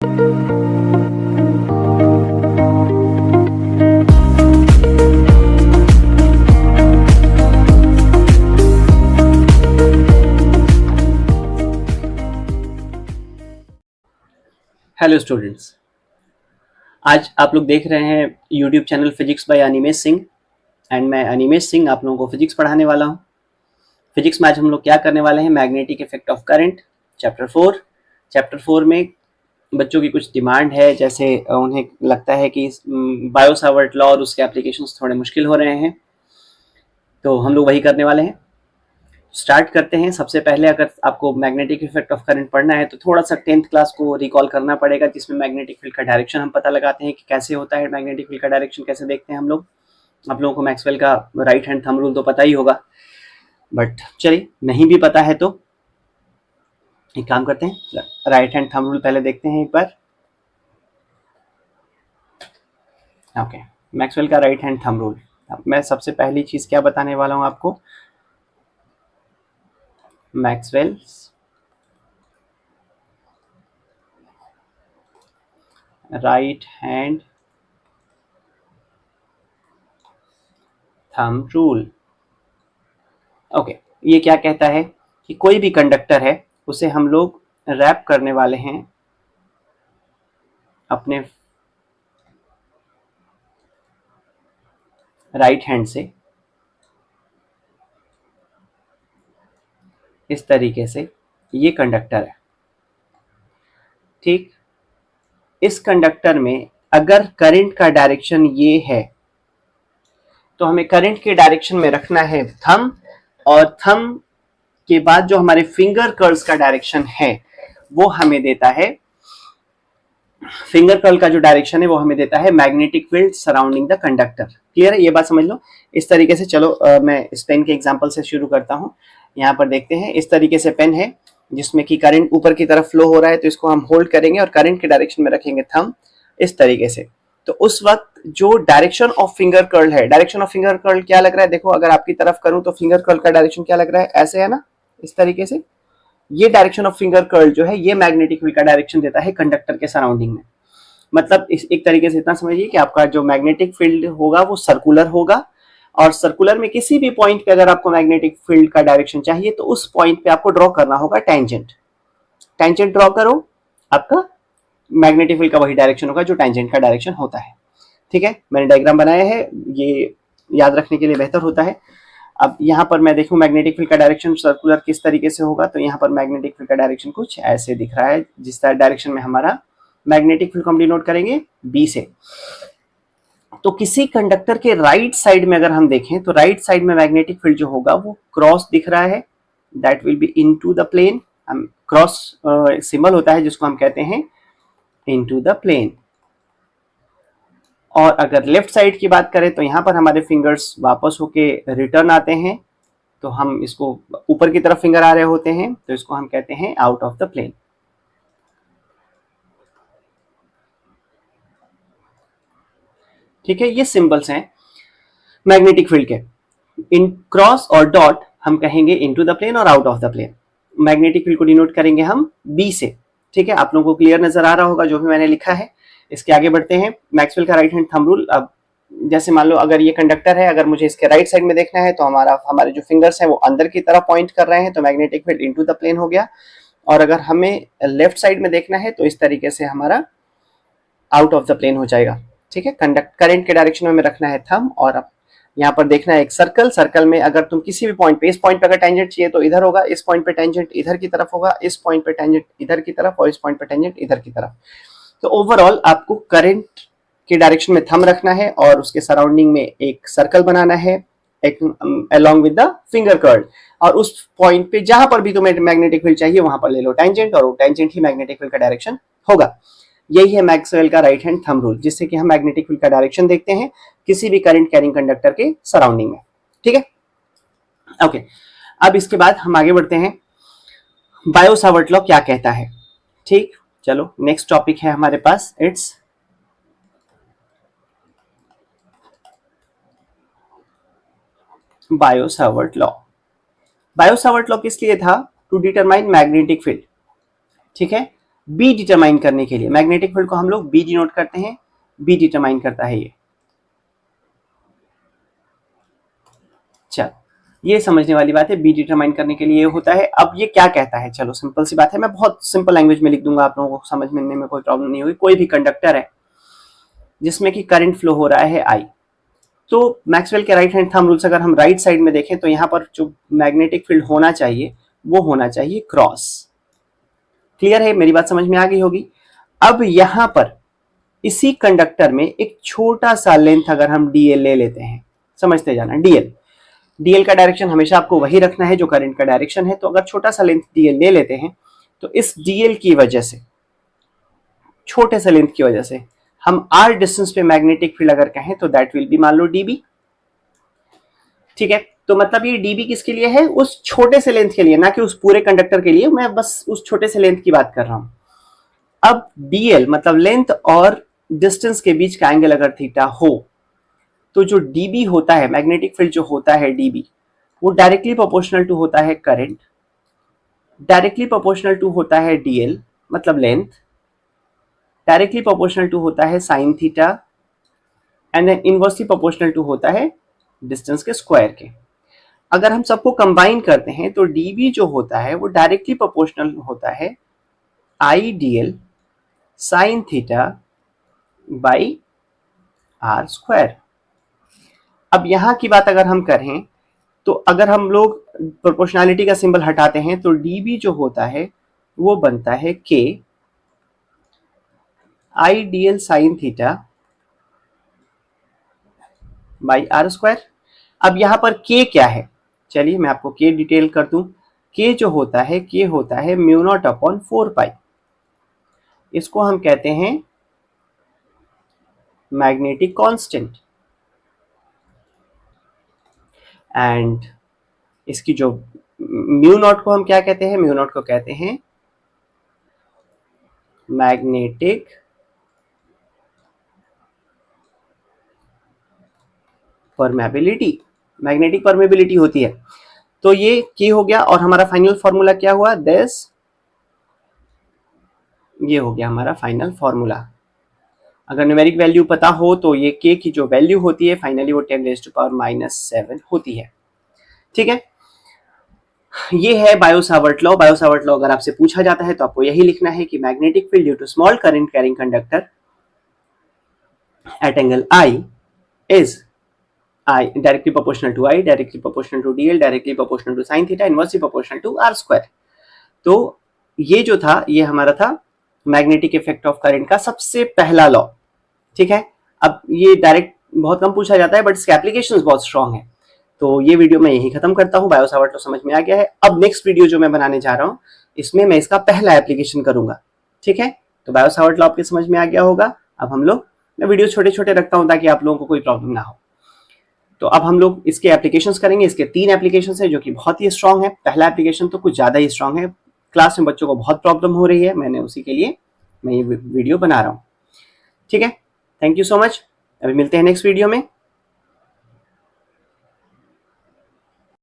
Hello students, आज आप लोग देख रहे हैं YouTube channel physics bye Animesh Singh and मैं अनिमेश सिंह आप लोगों को फिजिक्स पढ़ाने वाला हूं। फिजिक्स में आज हम लोग क्या करने वाले हैं, magnetic effect of current chapter 4 में बच्चों की कुछ डिमांड है, जैसे उन्हें लगता है कि बायो सावर्ट लॉ और उसके एप्लीकेशंस थोड़े मुश्किल हो रहे हैं, तो हम लोग वही करने वाले हैं। स्टार्ट करते हैं। सबसे पहले अगर आपको मैग्नेटिक इफेक्ट ऑफ करंट पढ़ना है तो थोड़ा सा 10th क्लास को रिकॉल करना पड़ेगा, जिसमें मैग्नेटिक फील्ड का डायरेक्शन हम पता लगाते हैं कि कैसे होता है। मैग्नेटिक फील्ड का डायरेक्शन कैसे देखते हैं हम लोग। आप लोगों को मैक्सवेल का राइट हैंड थंब रूल तो पता ही होगा, बट चलिए नहीं भी पता है तो एक काम करते हैं, राइट हैंड थंब रूल पहले देखते हैं एक बार। ओके, मैक्सवेल का राइट हैंड थंब रूल। मैं सबसे पहली चीज क्या बताने वाला हूं आपको, Maxwell's right hand thumb rule. Okay, ये क्या कहता है कि कोई भी कंडक्टर है उसे हम लोग रैप करने वाले हैं अपने राइट हैंड से इस तरीके से। ये कंडक्टर है, ठीक। इस कंडक्टर में अगर करंट का डायरेक्शन ये है तो हमें करंट के डायरेक्शन में रखना है थंब, और थंब के बाद जो हमारे फिंगर कर्ल्स का डायरेक्शन है वो हमें देता है, फिंगर कर्ल का जो डायरेक्शन है वो हमें देता है magnetic field surrounding the conductor. Clear है, ये बात समझ लो इस तरीके से। चलो मैं इस पेन के एग्जांपल से शुरू करता हूं। यहाँ पर देखते हैं, इस तरीके से पेन है जिसमें कि करंट ऊपर की तरफ फ्लो हो रहा है, तो इसको हम होल्ड करेंगे और करंट के डायरेक्शन में रखेंगे थंब इस तरीके से। तो उस वक्त जो डायरेक्शन ऑफ फिंगर कर्ल है, डायरेक्शन ऑफ फिंगर कर्ल क्या लग रहा है, देखो अगर आपकी तरफ करूं तो फिंगर कर्ल का डायरेक्शन क्या लग रहा है, ऐसे है ना, इस तरीके से। ये डायरेक्शन ऑफ फिंगर कर्ल जो है ये मैग्नेटिक फील्ड का डायरेक्शन देता है कंडक्टर के सराउंडिंग में। मतलब इस एक तरीके से इतना समझिए कि आपका जो मैग्नेटिक फील्ड होगा वो सर्कुलर होगा, और सर्कुलर में किसी भी पॉइंट पे अगर आपको मैग्नेटिक फील्ड का डायरेक्शन चाहिए तो उस पॉइंट पे आपको ड्रॉ करना होगा टेंजेंट। टेंजेंट ड्रॉ करो, आपका मैग्नेटिक फील्ड का वही डायरेक्शन होगा जो टेंजेंट का डायरेक्शन होता है। ठीक है, मैंने डायग्राम बनाया है, ये याद रखने के लिए बेहतर होता है। अब यहाँ पर मैं देखूं मैग्नेटिक फील्ड का डायरेक्शन सर्कुलर किस तरीके से होगा, तो यहाँ पर मैग्नेटिक फील्ड का डायरेक्शन कुछ ऐसे दिख रहा है, जिस डायरेक्शन में हमारा मैग्नेटिक फील्ड को हम डिनोट करेंगे बी से। तो किसी कंडक्टर के राइट साइड में अगर हम देखें तो राइट साइड में मैग्नेटिक फील्ड जो होगा वो क्रॉस दिख रहा है, that will be into the plane. Cross symbol होता है जिसको हम कहते हैं इनटू द प्लेन। और अगर लेफ्ट साइड की बात करें तो यहां पर हमारे फिंगर्स वापस होके रिटर्न आते हैं, तो हम इसको ऊपर की तरफ फिंगर आ रहे होते हैं तो इसको हम कहते हैं आउट ऑफ द प्लेन। ठीक है, ये सिंबल्स हैं मैग्नेटिक फील्ड के। इन क्रॉस और डॉट हम कहेंगे इनटू द प्लेन और out of the plane. Magnetic field को डिनोट करेंगे हम बी से। ठीक है, आप लोगों को क्लियर नजर आ रहा होगा जो भी मैंने लिखा है। इसके आगे बढ़ते हैं, मैक्सवेल का राइट हैंड थंब रूल। अब जैसे मान लो अगर ये कंडक्टर है, अगर मुझे इसके राइट साइड में देखना है तो हमारे जो फिंगर्स हैं वो अंदर की तरफ पॉइंट कर रहे हैं, तो magnetic field into the plane हो गया। और अगर हमें लेफ्ट साइड में देखना है तो इस तरीके से हमारा आउट ऑफ द प्लेन हो जाएगा। ठीक है, करंट के डायरेक्शन में रखना है थंब, और अब यहाँ पर देखना है एक सर्कल। सर्कल में अगर तुम किसी भी पॉइंट पे, इस पॉइंट पे अगर टेंजेंट चाहिए तो इधर होगा, इस पॉइंट पे टेंजेंट इधर की तरफ होगा, इस पॉइंट पे टेंजेंट इधर की तरफ, और इस पॉइंट पे टेंजेंट इधर की तरफ। तो ओवरऑल आपको करंट के डायरेक्शन में थंब रखना है और उसके सराउंडिंग में एक सर्कल बनाना है एक along with the finger curl, और उस पॉइंट पे जहां पर भी तुम्हें मैग्नेटिक फील्ड चाहिए वहां पर ले लो टेंजेंट, और वो टेंजेंट ही मैग्नेटिक फील्ड का डायरेक्शन होगा। यही है मैक्सवेल का राइट हैंड थंब रूल, जिससे कि हम मैग्नेटिक फील्ड का डायरेक्शन देखते हैं किसी भी करंट कैरिंग कंडक्टर के सराउंडिंग में। ठीक है, ओके। अब इसके बाद हम आगे बढ़ते हैं, बायो सावर्ट लॉ क्या कहता है। ठीक, चलो नेक्स्ट टॉपिक है हमारे पास, it's Biot Savart law. Biot Savart law किस लिए था, टू डिटरमाइन मैग्नेटिक फील्ड। ठीक है, बी डिटरमाइन करने के लिए मैग्नेटिक फील्ड को हम लोग बी डिनोट करते हैं, बी डिटरमाइन करता है ये। चल ये समझने वाली बात है, बी डिटरमाइन करने के लिए ये होता है। अब ये क्या कहता है, चलो सिंपल सी बात है, मैं बहुत सिंपल लैंग्वेज में लिख दूंगा, आप लोगों को समझने में कोई प्रॉब्लम नहीं होगी। कोई भी कंडक्टर है जिसमें कि करंट फ्लो हो रहा है आई, तो मैक्सवेल के राइट हैंड थंब रूल्स अगर हम राइट साइड में देखें तो यहाँ पर जो मैग्नेटिक फील्ड होना चाहिए वो होना चाहिए क्रॉस। क्लियर है, मेरी बात समझ में आ गई होगी। अब यहाँ पर इसी कंडक्टर में एक छोटा सा लेंथ अगर हम डीएल ले लेते हैं, समझते जाना, डीएल, डीएल का डायरेक्शन हमेशा आपको वही रखना है जो करंट का डायरेक्शन है। तो अगर छोटा सा लेंथ डीएल ले लेते हैं तो इस डीएल की वजह से, छोटे से लेंथ की वजह से हम आर डिस्टेंस पे मैग्नेटिक फील्ड अगर कहें तो दैट विल बी, मान लो डीबी। ठीक है, तो मतलब ये डीबी किसके लिए है, उस छोटे से लेंथ के लिए, ना कि उस पूरे कंडक्टर के लिए, मैं बस उस छोटे से लेंथ की बात कर रहा हूं। अब डीएल मतलब लेंथ और डिस्टेंस के बीच का एंगल अगर थीटा हो तो जो डीबी होता है, मैग्नेटिक फील्ड जो होता है डीबी, वो डायरेक्टली प्रोपोर्शनल टू होता है करंट, डायरेक्टली प्रोपोर्शनल टू होता है डीएल मतलब लेंथ, डायरेक्टली प्रोपोर्शनल टू होता है sine theta, and then inversely proportional to होता है डिस्टेंस के स्क्वायर के। अगर हम सबको कंबाइन करते हैं तो डीबी जो होता है वो डायरेक्टली प्रोपोर्शनल होता है I dl sine theta by r square. अब यहां की बात अगर हम करें तो अगर हम लोग प्रोपोर्शनैलिटी का सिंबल हटाते हैं तो डीबी जो होता है वो बनता है के I dl sine theta by r square. अब यहां पर के क्या है, चलिए मैं आपको के डिटेल कर दूं। के जो होता है, के होता है म्यू नॉट अपॉन 4 पाई, इसको हम कहते हैं मैग्नेटिक कांस्टेंट। एंड इसकी जो म्यू नॉट को हम क्या कहते हैं, म्यू नॉट को कहते हैं मैग्नेटिक परमेबिलिटी, मैग्नेटिक परमेबिलिटी होती है। तो ये की हो गया, और हमारा फाइनल फॉर्मूला क्या हुआ, दिस, ये हो गया हमारा फाइनल फॉर्मूला। अगर न्यूमेरिक वैल्यू पता हो तो ये के की जो वैल्यू होती है फाइनली वो 10⁻⁻7 होती है। ठीक है, ये है बायो-सावर्ट लॉ। बायो-सावर्ट लॉ अगर आपसे पूछा जाता है तो आपको यही लिखना है कि magnetic field due to small current carrying conductor at angle I is I directly proportional to I, directly proportional to DL, directly proportional to sin theta, inversely proportional to R square। तो ये जो था ये हमारा था magnetic effect of current का सबसे पहला लॉ। ठीक है, अब ये डायरेक्ट बहुत कम पूछा जाता है बट इसके एप्लीकेशंस बहुत स्ट्रांग है। तो ये वीडियो मैं यही खत्म करता हूँ। बायो-सावर्ट लॉ समझ में आ गया है। अब नेक्स्ट वीडियो जो मैं बनाने जा रहा हूँ इसमें मैं इसका पहला एप्लीकेशन करूंगा। ठीक है, तो बायो-सावर्ट लॉ आपके समझ में आ गया होगा। अब हम लोग, मैं वीडियो छोटे छोटे रखता हूँ ताकि आप लोगों को कोई प्रॉब्लम ना हो। तो अब हम लोग इसके एप्लीकेशंस करेंगे। इसके 3 एप्लीकेशंस है जो कि बहुत ही स्ट्रांग है। पहला एप्लीकेशन तो कुछ ज़्यादा ही स्ट्रांग है, क्लास में बच्चों को बहुत प्रॉब्लम हो रही है, मैंने उसी के लिए मैं ये वीडियो बना रहा हूँ। ठीक है, थैंक यू सो मच। अभी मिलते हैं नेक्स्ट वीडियो में।